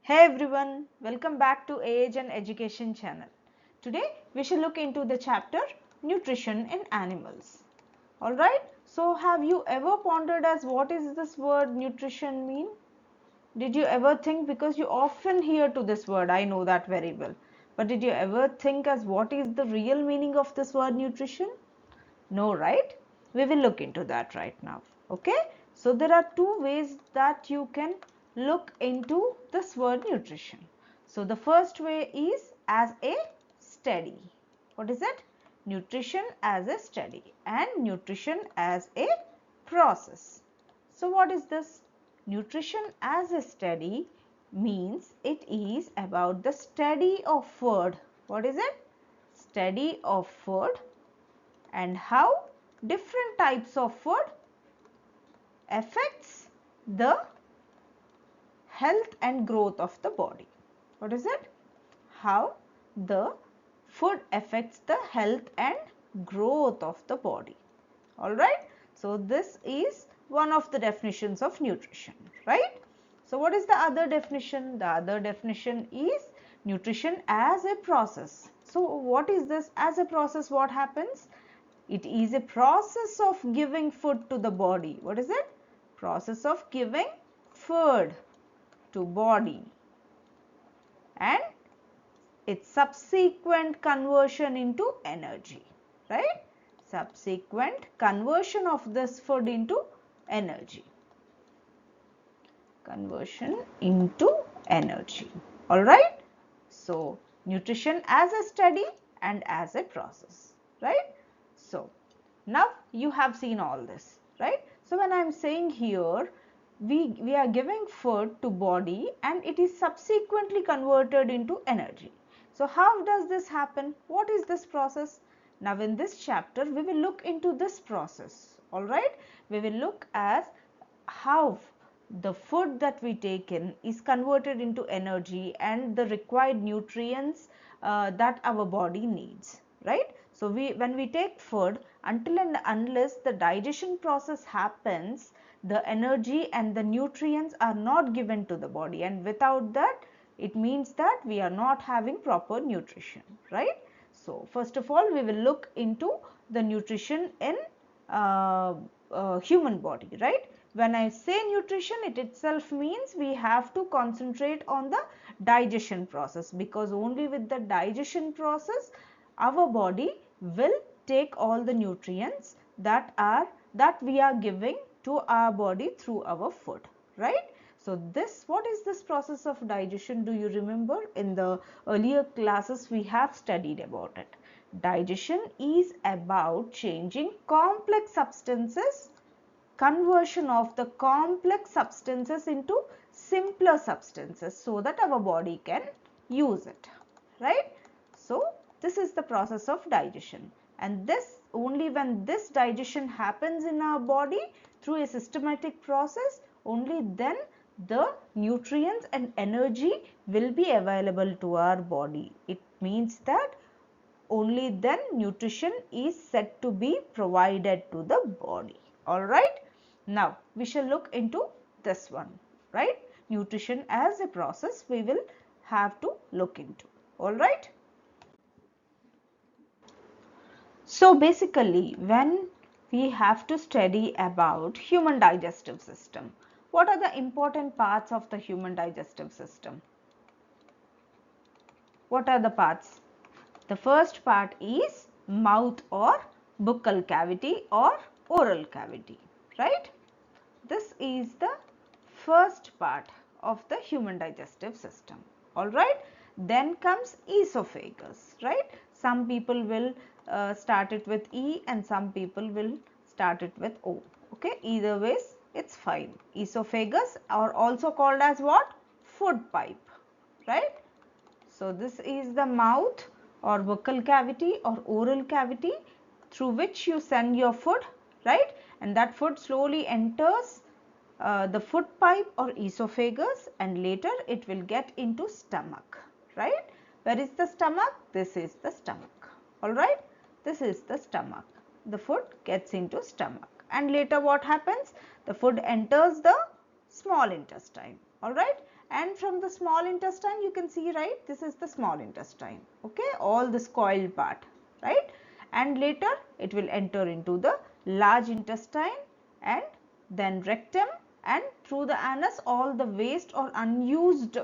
Hey everyone, welcome back to Age and Education channel. Today we shall look into the chapter Nutrition in Animals. Alright, so have you ever pondered as what is this word nutrition mean? Did you ever think, because you often hear to this word, I know that very well, but did you ever think as what is the real meaning of this word nutrition? No, right? We will look into that right now. Okay, so there are two ways that you can look into this word nutrition. So the first way is as a study. What is it? Nutrition as a study and nutrition as a process. So what is this? Nutrition as a study means it is about the study of food. What is it? Study of food and how different types of food affects the health and growth of the body. What is it? How the food affects the health and growth of the body. Alright. So this is one of the definitions of nutrition, right? So what is the other definition? The other definition is nutrition as a process. So what is this? As a process, what happens? It is a process of giving food to the body. What is it? Process of giving food to body and its subsequent conversion into energy, right? Subsequent conversion of this food into energy. Conversion into energy. All right. So nutrition as a study and as a process, right? So now you have seen all this, right? So when I am saying here, we are giving food to body and it is subsequently converted into energy. So how does this happen? What is this process? Now in this chapter we will look into this process. All right, we will look at how the food that we take in is converted into energy and the required nutrients that our body needs, right? So when we take food, until and unless the digestion process happens, the energy and the nutrients are not given to the body, and without that it means that we are not having proper nutrition, right? So first of all we will look into the nutrition in human body, right? When I say nutrition, it itself means we have to concentrate on the digestion process, because only with the digestion process our body will take all the nutrients that we are giving to our body through our food, right? So this, what is this process of digestion? Do you remember in the earlier classes we have studied about it? Digestion is about changing complex substances, conversion of the complex substances into simpler substances so that our body can use it, right? So this is the process of digestion, and this only when this digestion happens in our body through a systematic process, only then the nutrients and energy will be available to our body. It means that only then nutrition is said to be provided to the body. All right. Now we shall look into this one, right? Nutrition as a process we will have to look into. All right. So basically when we have to study about human digestive system, what are the important parts of the human digestive system? What are the parts? The first part is mouth or buccal cavity or oral cavity, right? This is the first part of the human digestive system. All right. Then comes esophagus, right? Some people will start it with E and some people will start it with O. Okay. Either ways it's fine. Esophagus, or also called as what? Food pipe, right? So this is the mouth or buccal cavity or oral cavity through which you send your food, right? And that food slowly enters the food pipe or esophagus, and later it will get into stomach, right? Where is the stomach? This is the stomach. All right, this is the stomach. The food gets into stomach, and later what happens? The food enters the small intestine. All right, and from the small intestine you can see, right, this is the small intestine, okay, all this coiled part, right, and later it will enter into the large intestine and then rectum, and through the anus all the waste or unused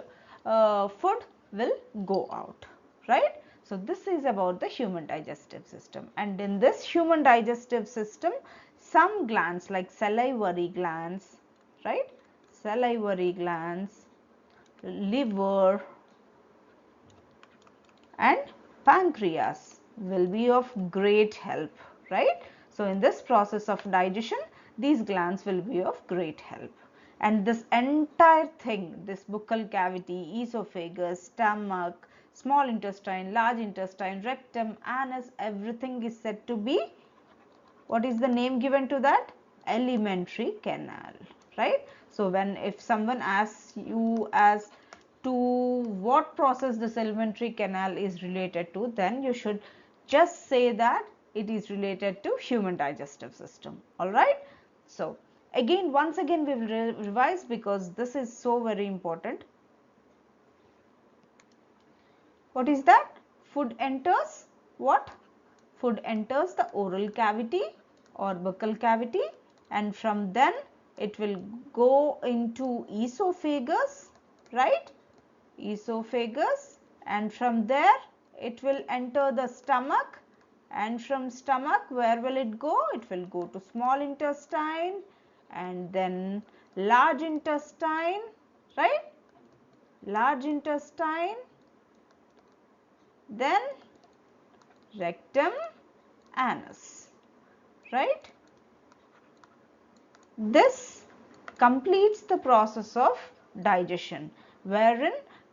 food will go out, right. So this is about the human digestive system, and in this human digestive system some glands like salivary glands, right, salivary glands, liver and pancreas will be of great help, right. So in this process of digestion these glands will be of great help, and this entire thing, this buccal cavity, esophagus, stomach, small intestine, large intestine, rectum, anus, everything is said to be, what is the name given to that? Alimentary canal, right. So when if someone asks you as to what process this alimentary canal is related to, then you should just say that it is related to human digestive system, all right. So again, once again we will revise because this is so very important. What is that? Food enters what? Food enters the oral cavity or buccal cavity, and from then it will go into esophagus, right, esophagus, and from there it will enter the stomach, and from stomach where will it go? It will go to small intestine and then large intestine, right, large intestine, then rectum, anus, right. This completes the process of digestion, wherein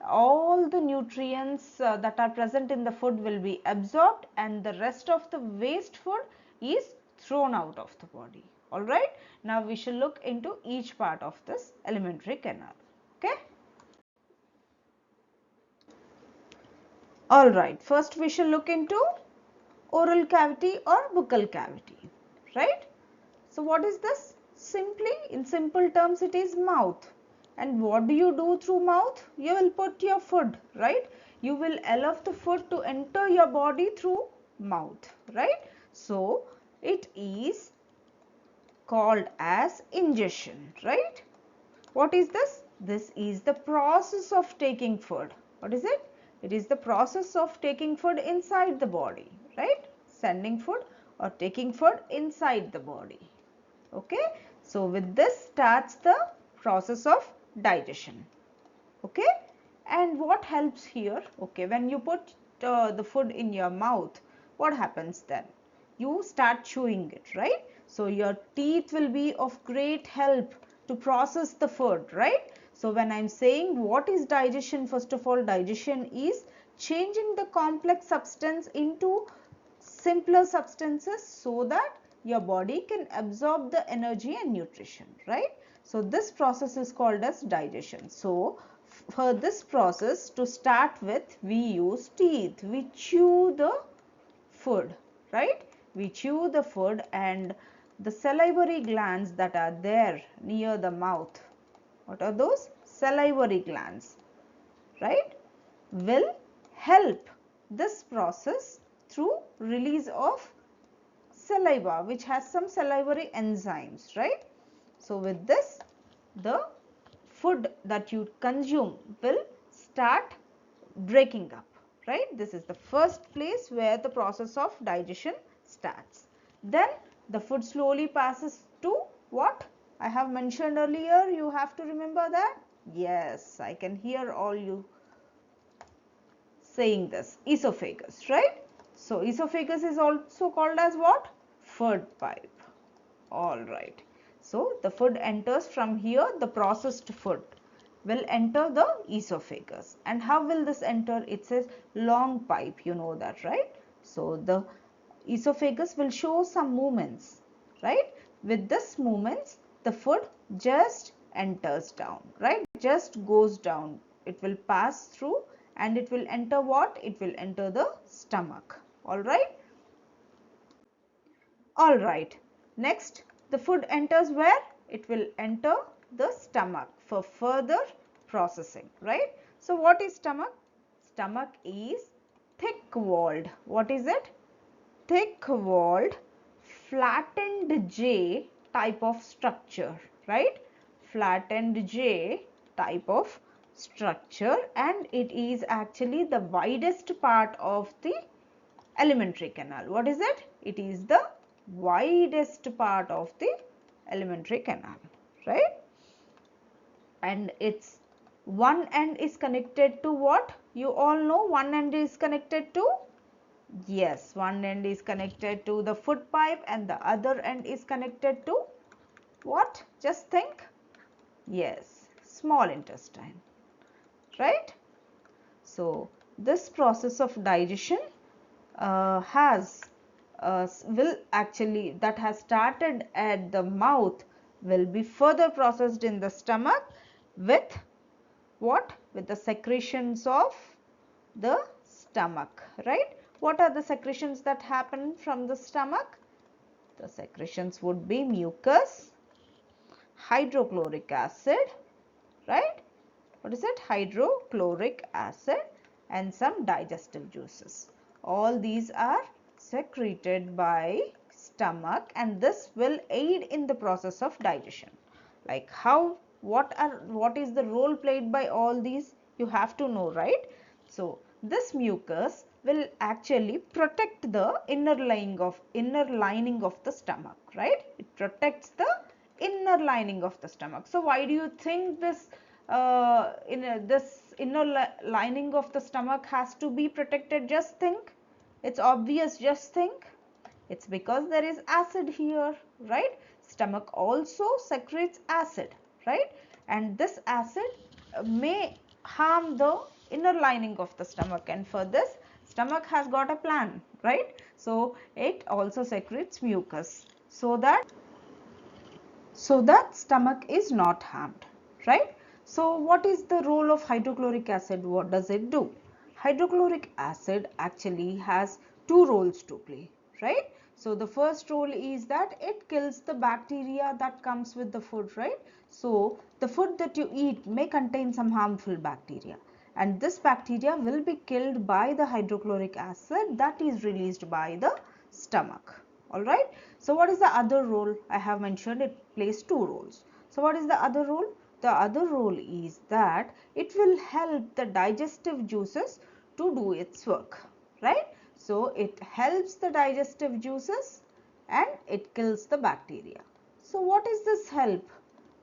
all the nutrients that are present in the food will be absorbed and the rest of the waste food is thrown out of the body, all right. Now we shall look into each part of this alimentary canal, okay. All right, first we shall look into oral cavity or buccal cavity, right. So what is this? Simply, in simple terms, it is mouth. And what do you do through mouth? You will put your food, right. You will allow the food to enter your body through mouth, right. So it is called as ingestion, right. What is this? This is the process of taking food. What is it? It is the process of taking food inside the body, right? Sending food or taking food inside the body. Okay. So with this starts the process of digestion. Okay. And what helps here? Okay. When you put the food in your mouth, what happens then? You start chewing it, right? So your teeth will be of great help to process the food, right. So when I'm saying what is digestion, first of all, digestion is changing the complex substance into simpler substances so that your body can absorb the energy and nutrition, right. So this process is called as digestion. So for this process, to start with, we use teeth. We chew the food, right. We chew the food, and the salivary glands that are there near the mouth, what are those? Salivary glands, right, will help this process through release of saliva, which has some salivary enzymes, right. So with this, the food that you consume will start breaking up, right. This is the first place where the process of digestion starts. Then the food slowly passes to what I have mentioned earlier. You have to remember that. Yes, I can hear all you saying this. Esophagus, right. So esophagus is also called as what? Food pipe. All right. So the food enters from here. The processed food will enter the esophagus. And how will this enter? It's a long pipe, you know that, right. So the esophagus will show some movements, right. With this movements, the food just enters down, right, just goes down. It will pass through and it will enter what? It will enter the stomach, all right. All right. Next, the food enters where? It will enter the stomach for further processing, right? So what is stomach? Stomach is thick walled. What is it? Thick walled, flattened J type of structure, right? Flattened J type of structure, and it is actually the widest part of the alimentary canal. What is it? It is the widest part of the alimentary canal, right? And its one end is connected to what? You all know one end is connected to? Yes, one end is connected to the food pipe and the other end is connected to what? Just think. Yes, small intestine, right? So this process of digestion that has started at the mouth will be further processed in the stomach with what? With the secretions of the stomach, right? What are the secretions that happen from the stomach? The secretions would be mucus, hydrochloric acid, right? What is it? Hydrochloric acid and some digestive juices. All these are secreted by stomach, and this will aid in the process of digestion. Like how, what is the role played by all these? You have to know, right? So this mucus will actually protect the inner lining of the stomach, right? It protects the inner lining of the stomach. So why do you think this inner lining of the stomach has to be protected? Just think. It's obvious. Just think. It's because there is acid here, right? Stomach also secretes acid, right? And this acid may harm the inner lining of the stomach, and for this stomach has got a plan, right? So it also secretes mucus so that stomach is not harmed, right? So what is the role of hydrochloric acid? What does it do? Hydrochloric acid actually has two roles to play, right? So the first role is that it kills the bacteria that comes with the food, right? So the food that you eat may contain some harmful bacteria, and this bacteria will be killed by the hydrochloric acid that is released by the stomach. All right. So what is the other role? I have mentioned it plays two roles. So what is the other role? The other role is that it will help the digestive juices to do its work, right? So it helps the digestive juices and it kills the bacteria. So what is this help?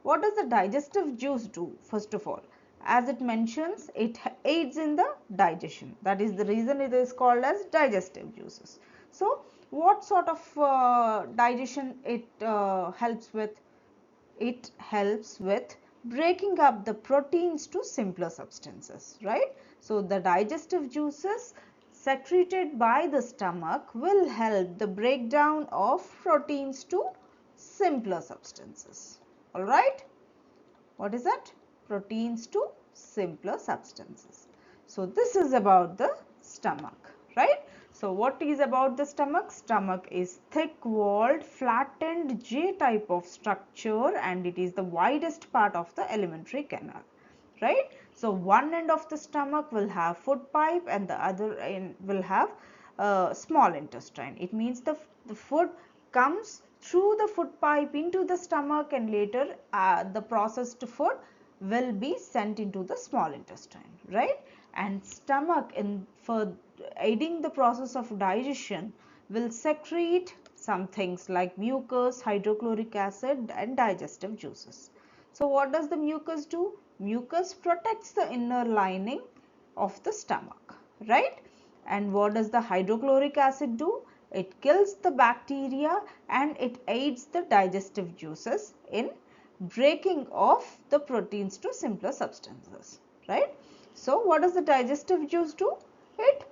What does the digestive juice do? First of all, as it mentions, it aids in the digestion. That is the reason it is called as digestive juices. So what sort of digestion it helps with? It helps with breaking up the proteins to simpler substances, right? So the digestive juices secreted by the stomach will help the breakdown of proteins to simpler substances. All right? What is that? Proteins to simpler substances. So this is about the stomach, right? So what is about the stomach? Stomach is thick walled, flattened J type of structure, and it is the widest part of the alimentary canal, right? So one end of the stomach will have food pipe and the other end will have small intestine. It means the food comes through the food pipe into the stomach, and later the processed food will be sent into the small intestine, right? And stomach, for aiding the process of digestion, will secrete some things like mucus, hydrochloric acid and digestive juices. So what does the mucus do? Mucus protects the inner lining of the stomach, right? And what does the hydrochloric acid do? It kills the bacteria and it aids the digestive juices in breaking off the proteins to simpler substances, right? So what does the digestive juice do? It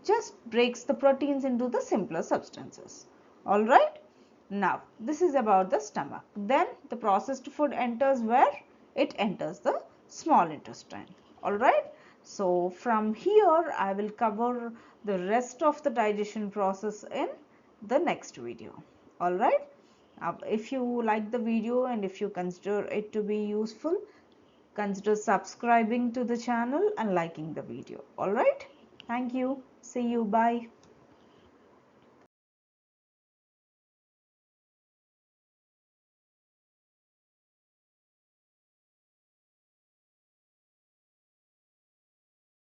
just breaks the proteins into the simpler substances. All right. Now this is about the stomach. Then the processed food enters where? It enters the small intestine. All right. So from here I will cover the rest of the digestion process in the next video. All right. If you like the video and if you consider it to be useful, consider subscribing to the channel and liking the video. Alright, thank you. See you. Bye.